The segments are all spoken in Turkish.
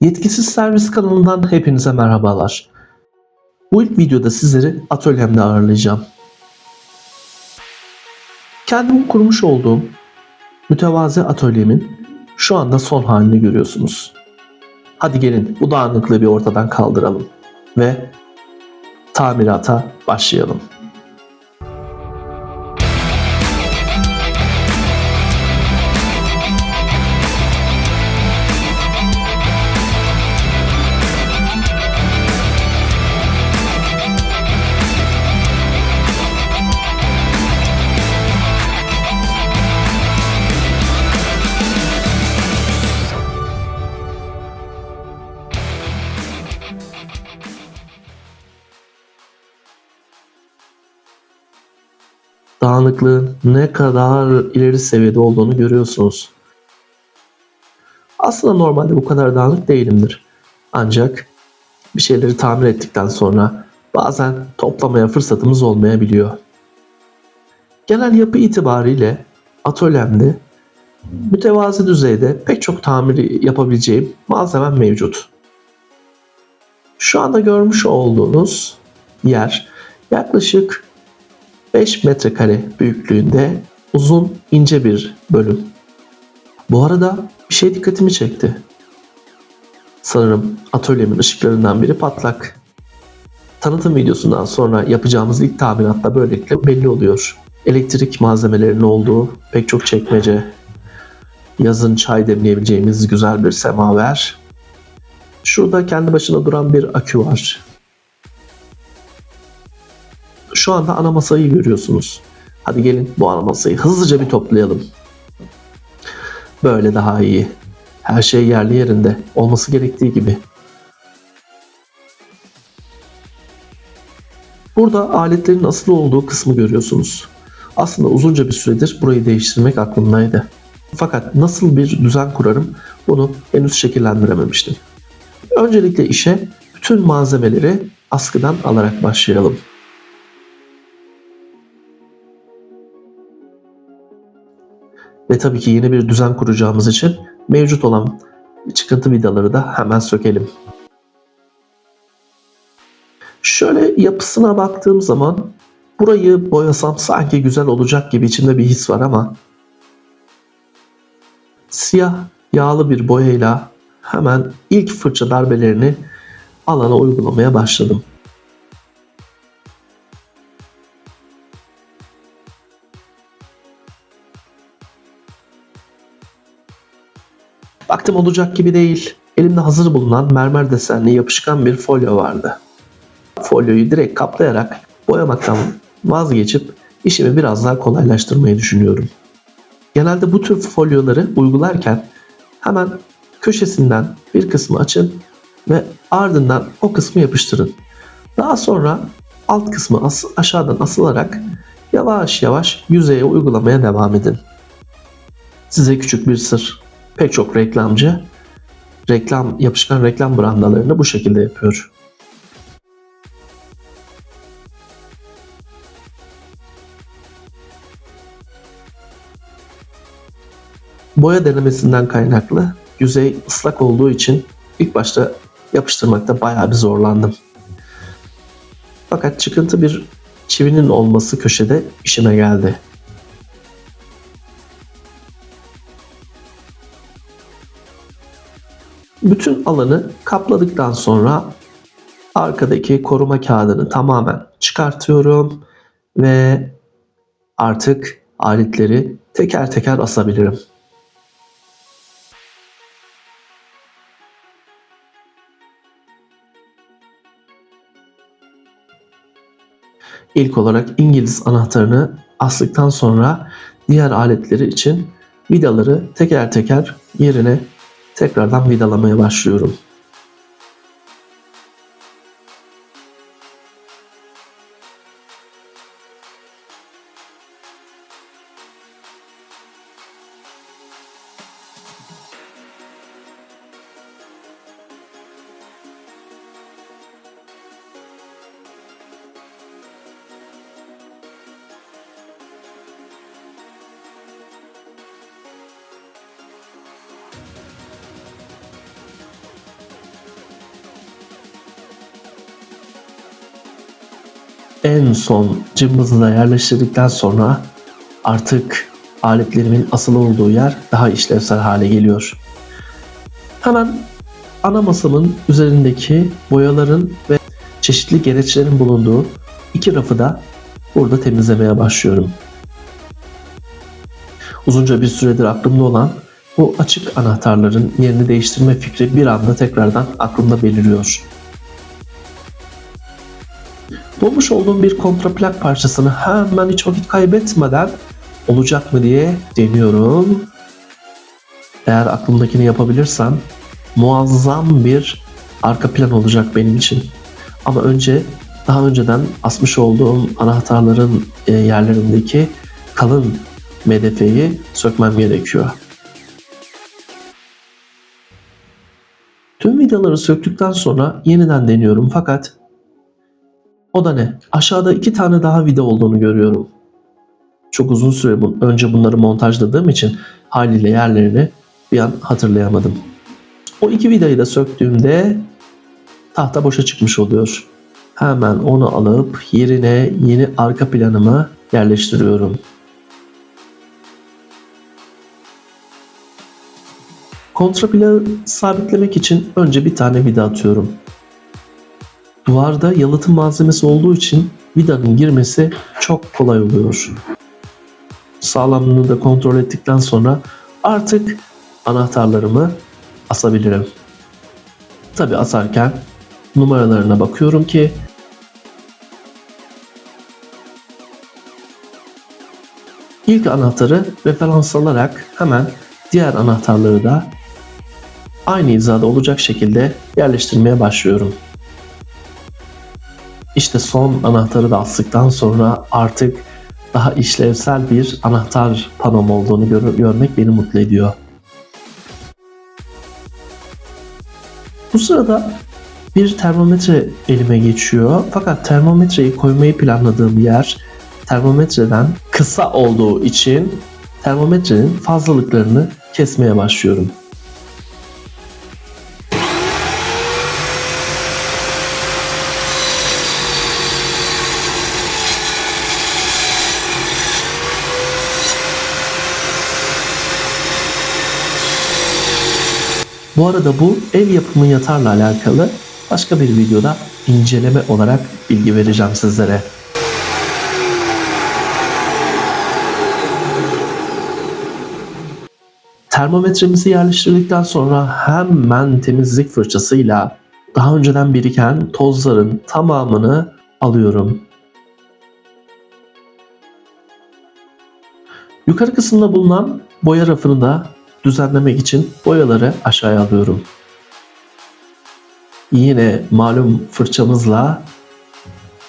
Yetkisiz Servis kanalından hepinize merhabalar. Bu ilk videoda sizleri atölyemde ağırlayacağım. Kendim kurmuş olduğum mütevazi atölyemin şu anda son halini görüyorsunuz. Hadi gelin bu dağınıklığı bir ortadan kaldıralım ve tamirata başlayalım. Dağınıklığın ne kadar ileri seviyede olduğunu görüyorsunuz. Aslında normalde bu kadar dağınık değilimdir. Ancak bir şeyleri tamir ettikten sonra bazen toplamaya fırsatımız olmayabiliyor. Genel yapı itibariyle atölyemde mütevazi düzeyde pek çok tamir yapabileceğim malzemem mevcut. Şu anda görmüş olduğunuz yer yaklaşık 5 metrekare büyüklüğünde uzun ince bir bölüm. Bu arada bir şey dikkatimi çekti. Sanırım atölyemin ışıklarından biri patlak. Tanıtım videosundan sonra yapacağımız ilk tamirat böylelikle belli oluyor. Elektrik malzemelerinin olduğu pek çok çekmece, yazın çay demleyebileceğimiz güzel bir semaver. Şurada kendi başına duran bir akü var. Şu anda ana masayı görüyorsunuz. Hadi gelin bu ana masayı hızlıca bir toplayalım. Böyle daha iyi. Her şey yerli yerinde, olması gerektiği gibi. Burada aletlerin asılı olduğu kısmı görüyorsunuz. Aslında uzunca bir süredir burayı değiştirmek aklımdaydı. Fakat nasıl bir düzen kurarım bunu henüz şekillendirememiştim. Öncelikle işe bütün malzemeleri askıdan alarak başlayalım. Ve tabii ki yeni bir düzen kuracağımız için mevcut olan çıkıntı vidaları da hemen sökelim. Şöyle yapısına baktığım zaman burayı boyasam sanki güzel olacak gibi içimde bir his var ama siyah yağlı bir boyayla hemen ilk fırça darbelerini alana uygulamaya başladım. Baktım olacak gibi değil. Elimde hazır bulunan mermer desenli yapışkan bir folyo vardı. Folyoyu direkt kaplayarak boyamaktan vazgeçip işimi biraz daha kolaylaştırmayı düşünüyorum. Genelde bu tür folyoları uygularken hemen köşesinden bir kısmı açın ve ardından o kısmı yapıştırın. Daha sonra alt kısmı aşağıdan asılarak yavaş yavaş yüzeye uygulamaya devam edin. Size küçük bir sır. Pek çok reklamcı yapışkan reklam brandalarını bu şekilde yapıyor. Boya denemesinden kaynaklı yüzey ıslak olduğu için ilk başta yapıştırmakta bayağı bir zorlandım. Fakat çıkıntı bir çivinin olması köşede işime geldi. Bütün alanı kapladıktan sonra arkadaki koruma kağıdını tamamen çıkartıyorum ve artık aletleri teker teker asabilirim. İlk olarak İngiliz anahtarını astıktan sonra diğer aletleri için vidaları teker teker yerine tekrardan vidalamaya başlıyorum. en son cımbızı da yerleştirdikten sonra artık aletlerimin asılı olduğu yer daha işlevsel hale geliyor. Hemen ana masamın üzerindeki boyaların ve çeşitli gereçlerin bulunduğu iki rafı da burada temizlemeye başlıyorum. Uzunca bir süredir aklımda olan bu açık anahtarların yerini değiştirme fikri bir anda tekrardan aklımda beliriyor. Bulmuş olduğum bir kontraplak parçasını hemen hiç vakit kaybetmeden olacak mı diye deniyorum. Eğer aklımdakini yapabilirsem muazzam bir arka plan olacak benim için. Ama önce daha önceden asmış olduğum anahtarların yerlerindeki kalın medefeyi sökmem gerekiyor. Tüm vidaları söktükten sonra yeniden deniyorum fakat o da ne? Aşağıda 2 tane daha vida olduğunu görüyorum. Çok uzun süre önce bunları montajladığım için haliyle yerlerini bir an hatırlayamadım. O 2 vidayı da söktüğümde tahta boşa çıkmış oluyor. Hemen onu alıp yerine yeni arka planımı yerleştiriyorum. Kontraplağı sabitlemek için önce bir tane vida atıyorum. Duvarda yalıtım malzemesi olduğu için vidanın girmesi çok kolay oluyor. Sağlamlığını da kontrol ettikten sonra artık anahtarlarımı asabilirim. Tabi asarken numaralarına bakıyorum ki ilk anahtarı referans alarak hemen diğer anahtarları da aynı hizada olacak şekilde yerleştirmeye başlıyorum. İşte son anahtarı da astıktan sonra artık daha işlevsel bir anahtar panom olduğunu görmek beni mutlu ediyor. Bu sırada bir termometre elime geçiyor. Fakat termometreyi koymayı planladığım yer termometreden kısa olduğu için termometrenin fazlalıklarını kesmeye başlıyorum. Bu arada bu el yapımı yatarla alakalı başka bir videoda inceleme olarak bilgi vereceğim sizlere. Termometremizi yerleştirdikten sonra hemen temizlik fırçasıyla daha önceden biriken tozların tamamını alıyorum. Yukarı kısımda bulunan boya rafını da düzenlemek için boyaları aşağıya alıyorum. Yine malum fırçamızla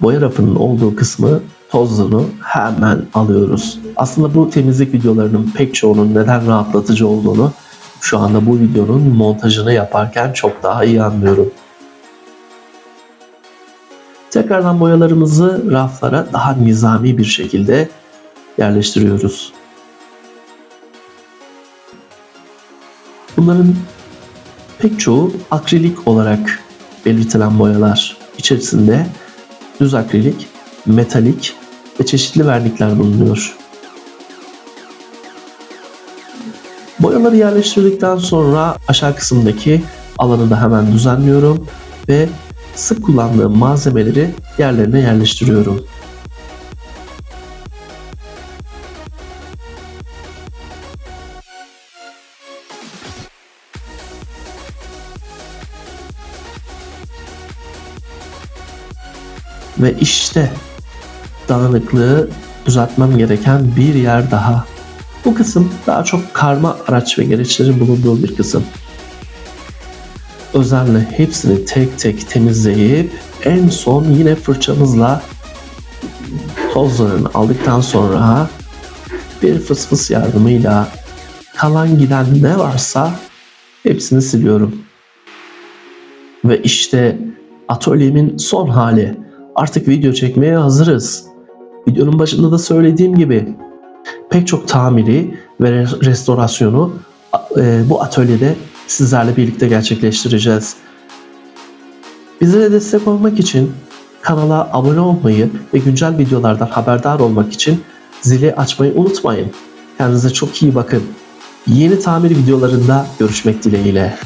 boya rafının olduğu kısmı tozunu hemen alıyoruz. Aslında bu temizlik videolarının pek çoğunun neden rahatlatıcı olduğunu şu anda bu videonun montajını yaparken çok daha iyi anlıyorum. Tekrardan boyalarımızı raflara daha nizami bir şekilde yerleştiriyoruz. Bunların pek çoğu akrilik olarak belirtilen boyalar. İçerisinde düz akrilik, metalik ve çeşitli vernikler bulunuyor. Boyaları yerleştirdikten sonra aşağı kısımdaki alanı da hemen düzenliyorum ve sık kullandığım malzemeleri yerlerine yerleştiriyorum. Ve işte dağınıklığı düzeltmem gereken bir yer daha. Bu kısım daha çok karma araç ve gereçlerin bulunduğu bir kısım. Özenle hepsini tek tek temizleyip en son yine fırçamızla tozlarını aldıktan sonra bir fısfıs yardımıyla kalan giden ne varsa hepsini siliyorum. Ve işte atölyemin son hali. Artık video çekmeye hazırız. Videonun başında da söylediğim gibi pek çok tamiri ve restorasyonu bu atölyede sizlerle birlikte gerçekleştireceğiz. Bizlere destek olmak için Kanala abone olmayı ve güncel videolardan haberdar olmak için zili açmayı unutmayın. Kendinize çok iyi bakın. Yeni tamir videolarında görüşmek dileğiyle.